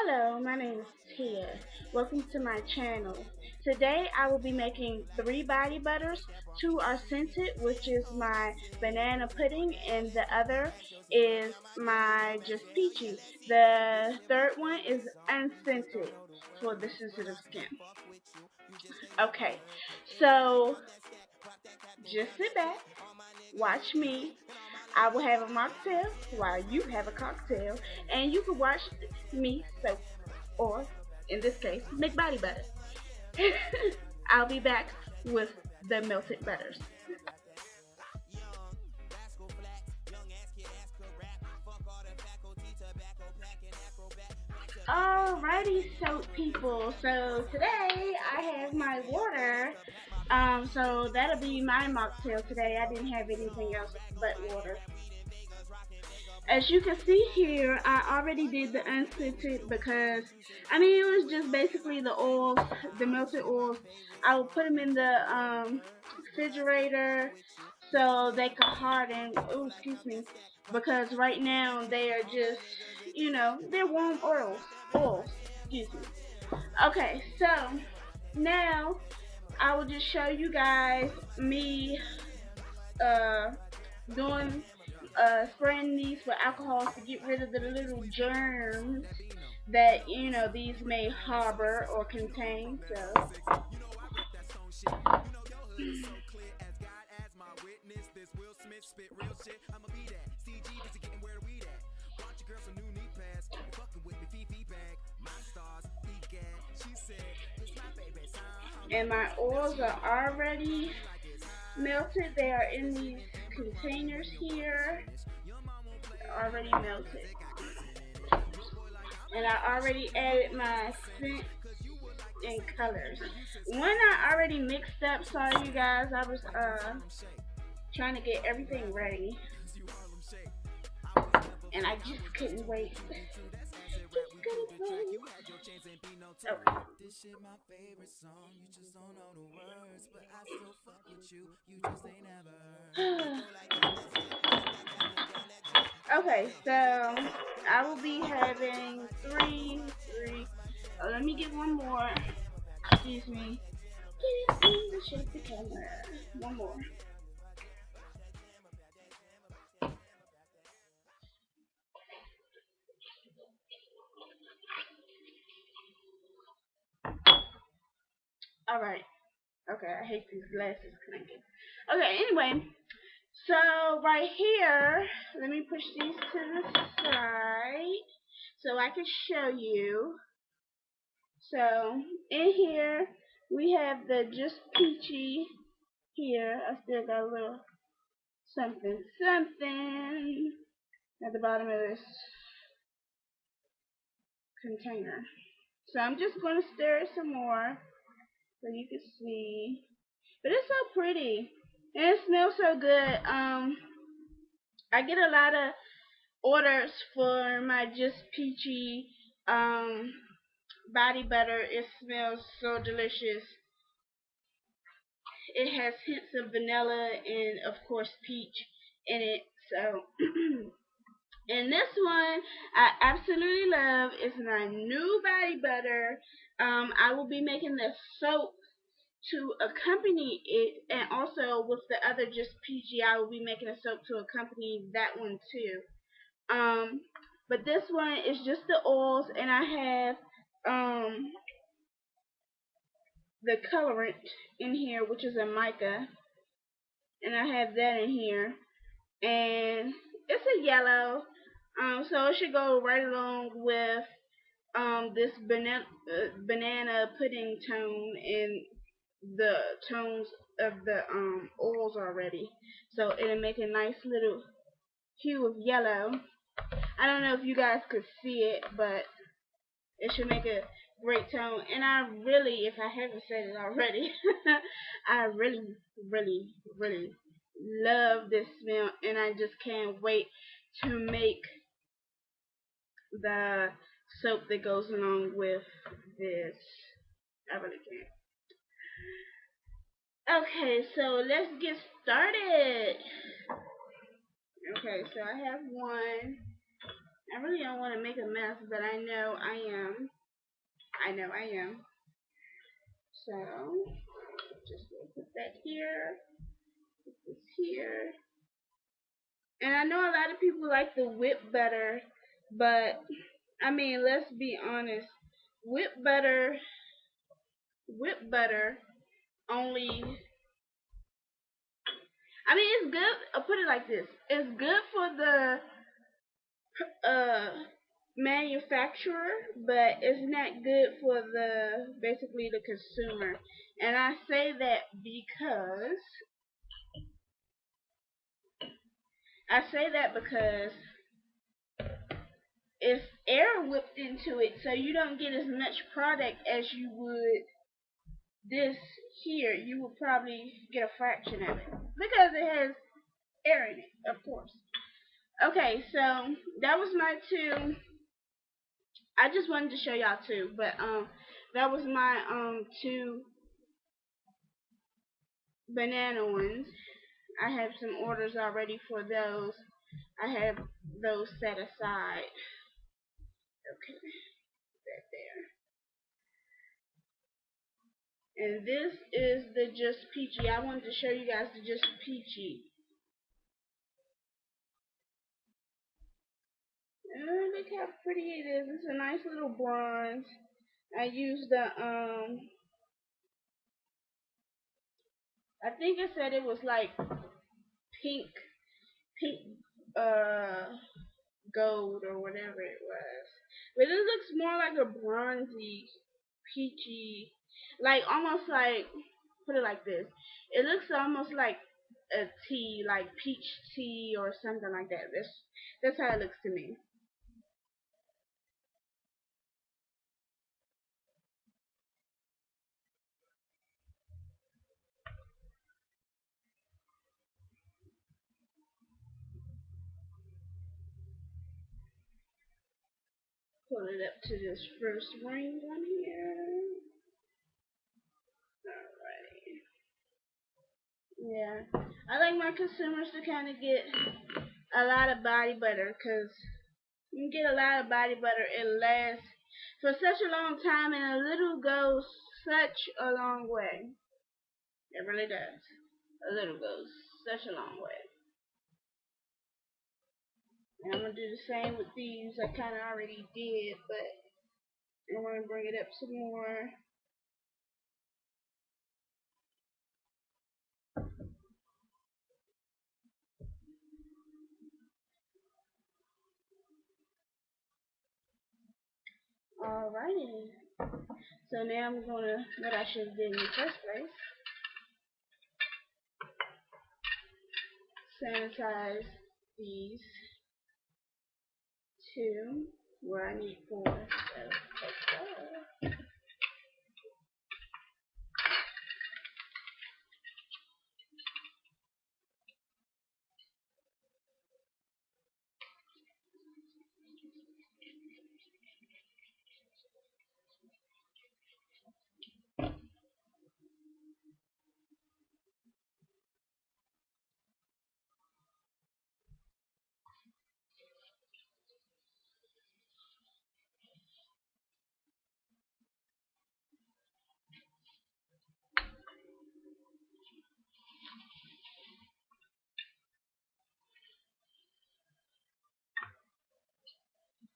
Hello, my name is Tia. Welcome to my channel. Today I will be making 3 body butters. 2 are scented, which is my banana pudding, and the other is my just peachy. The third one is unscented for the sensitive skin. Okay, so just sit back, watch me. I will have a mocktail while you have a cocktail, and you can watch me soak or, in this case, make body butter. I'll be back with the melted butters. Alrighty, soap people. So today I have my water. So that'll be my mocktail today. I didn't have anything else but water. As you can see here, I already did the unscented because, I mean, it was just basically the oils, the melted oils. I will put them in the refrigerator so they can harden. Oh, excuse me. Because right now they are just, they're warm oils. Oils, excuse me. Okay, so now I will just show you guys me uh, doing spraying these with alcohol to get rid of the little germs that these may harbor or contain. So and my oils are already melted. They are in these containers here, already melted. And I already added my scent and colors. One I already mixed up, sorry you guys, I was trying to get everything ready. And I just couldn't wait. Okay. Okay, so I will be having three. Oh, let me get one more. Excuse me. Didn't mean to shake the camera. One more. All right. Okay, I hate these glasses clinking. Okay, anyway, so right here, let me push these to the side so I can show you. So in here we have the just peachy here. I still got a little something at the bottom of this container. So I'm just going to stir it some more so you can see. But it's so pretty and it smells so good. I get a lot of orders for my just peachy body butter. It smells so delicious. It has hints of vanilla and of course peach in it. So and this one I absolutely love. It's my new body butter. I will be making the soap to accompany it, and also with the other just peachy, I will be making a soap to accompany that one too. But this one is just the oils, and I have the colorant in here, which is a mica, and I have that in here, and it's a yellow. So it should go right along with this banana pudding tone and the tones of the oils already. So it'll make a nice little hue of yellow. I don't know if you guys could see it, but it should make a great tone. And I really, if I haven't said it already, I really love this smell, and I just can't wait to make the soap that goes along with this. I really can't. Okay, so let's get started. Okay, so I have one. I really don't want to make a mess, but I know I am. I know I am. So, just gonna put that here, put this here. And I know a lot of people like the whip butter, but I mean, let's be honest. Whip butter, whip butter only. I mean, it's good. I'll put it like this: it's good for the uh manufacturer, but it's not good for the basically the consumer. And I say that because it's air whipped into it, so you don't get as much product as you would this here. You would probably get a fraction of it because it has air in it, of course. Okay, so that was my two. I just wanted to show y'all two, but that was my two banana ones. I have some orders already for those. I have those set aside. Okay, that there. And this is the Just Peachy. I wanted to show you guys the Just Peachy. Look how pretty it is. It's a nice little bronze. I used the I think it said it was like pink uh gold or whatever it was. But it looks more like a bronzy, peachy, like almost like, put it like this. It looks almost like a tea, like peach tea or something like that. That's how it looks to me. Pull it up to this first ring on here. Alright. Yeah. I like my consumers to kind of get a lot of body butter, because you get a lot of body butter, it lasts for such a long time, and a little goes such a long way. It really does. A little goes such a long way. And I'm going to do the same with these. I kind of already did, but I want to bring it up some more. Alrighty. So now I'm going to, what I should have did in the first place, sanitize these two where I need four. So,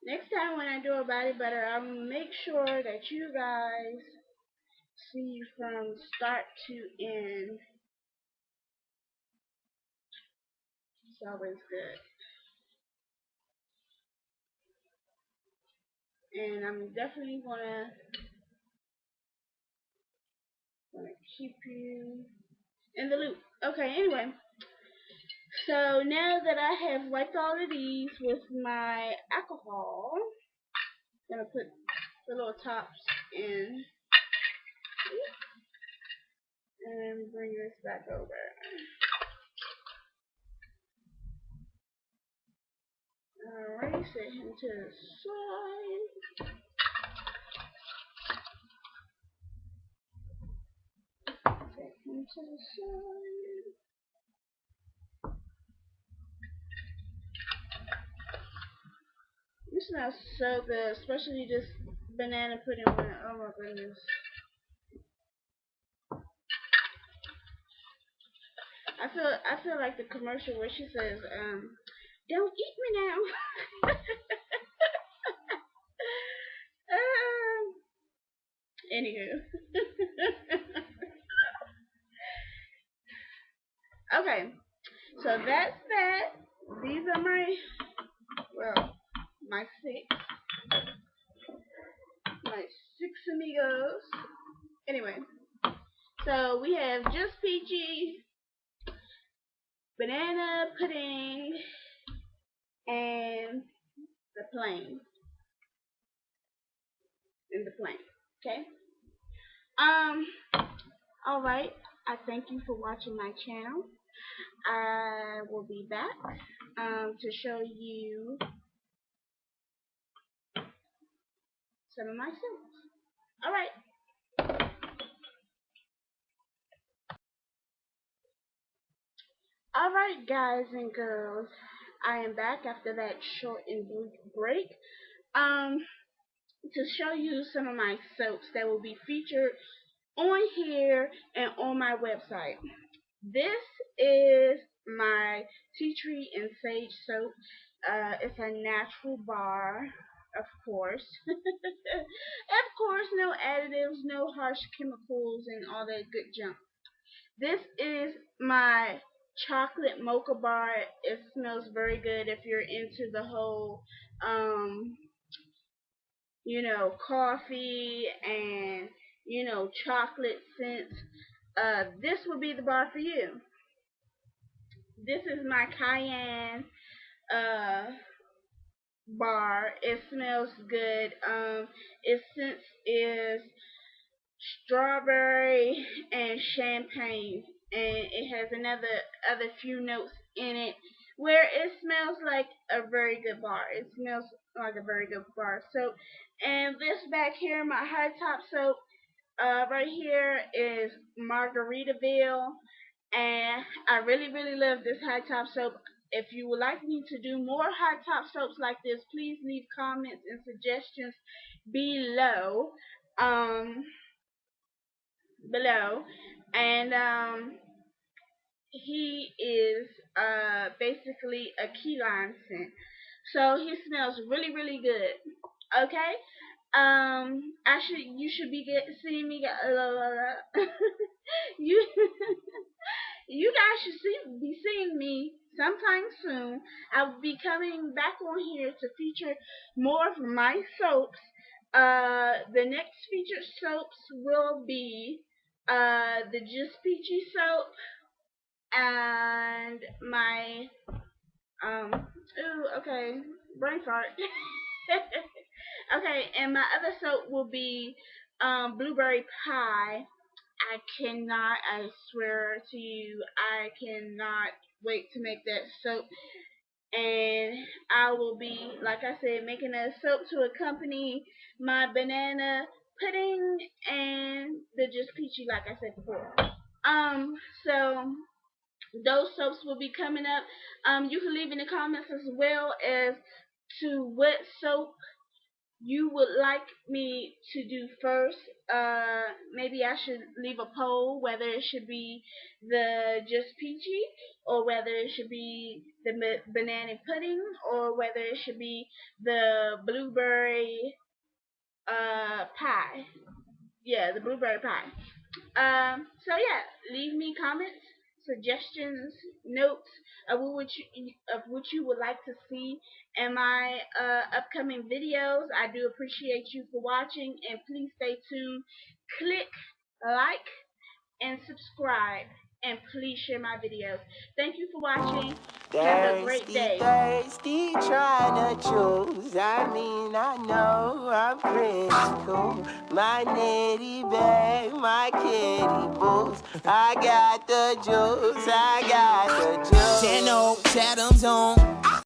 next time when I do a body butter, I'll make sure that you guys see from start to end. It's always good. And I'm definitely gonna keep you in the loop. Okay, anyway. So now that I have wiped all of these with my alcohol, I'm gonna put the little tops in and bring this back over. Alright, set him to the side. Set him to the side. smells so good, especially this banana pudding one. Oh my goodness. I feel like the commercial where she says, don't eat me now. Anywho. Okay, so that's that. These are my six amigos. Anyway, so we have just peachy, banana pudding, and the plain. Okay. Um. All right. I thank you for watching my channel. I will be back to show you some of my soups. All right. All right, guys and girls. I am back after that short and brief break. To show you some of my soaps that will be featured on here and on my website. This is my tea tree and sage soap. It's a natural bar, of course. Of course, no additives, no harsh chemicals, and all that good junk. This is my chocolate mocha bar. It smells very good if you're into the whole, coffee and, chocolate scents. This would be the bar for you. This is my cayenne bar. It smells good. Its scent is strawberry and champagne, and it has other few notes in it where it smells like a very good bar. It smells like a very good bar soap. And this back here, my high top soap, right here is Margaritaville, and I really love this high top soap. If you would like me to do more high top soaps like this, please leave comments and suggestions below. And he is basically a key lime scent, so he smells really good. Okay. You should be seeing me. You you guys should be seeing me sometime soon. I'll be coming back on here to feature more of my soaps. The next featured soaps will be the Just Peachy soap and my okay, brain fart. Okay, and my other soap will be blueberry pie. I swear to you, I cannot wait to make that soap. And I will be, like I said, making a soap to accompany my banana pudding and the Just Peachy, like I said before. So those soaps will be coming up. You can leave in the comments as well as to what soap you would like me to do first. Maybe I should leave a poll whether it should be the Just Peachy, or whether it should be the banana pudding, or whether it should be the blueberry pie. Yeah, the blueberry pie. So yeah, leave me comments, suggestions, notes of what you would like to see in my upcoming videos. I do appreciate you for watching, and please stay tuned. Click like and subscribe, and please share my videos. Thank you for watching. Have a great day. Thirsty, trying to choose. I mean, I know I'm pretty cool. My nitty bag, my kitty boots. I got the juice, I got the juice. 10 Chathams on.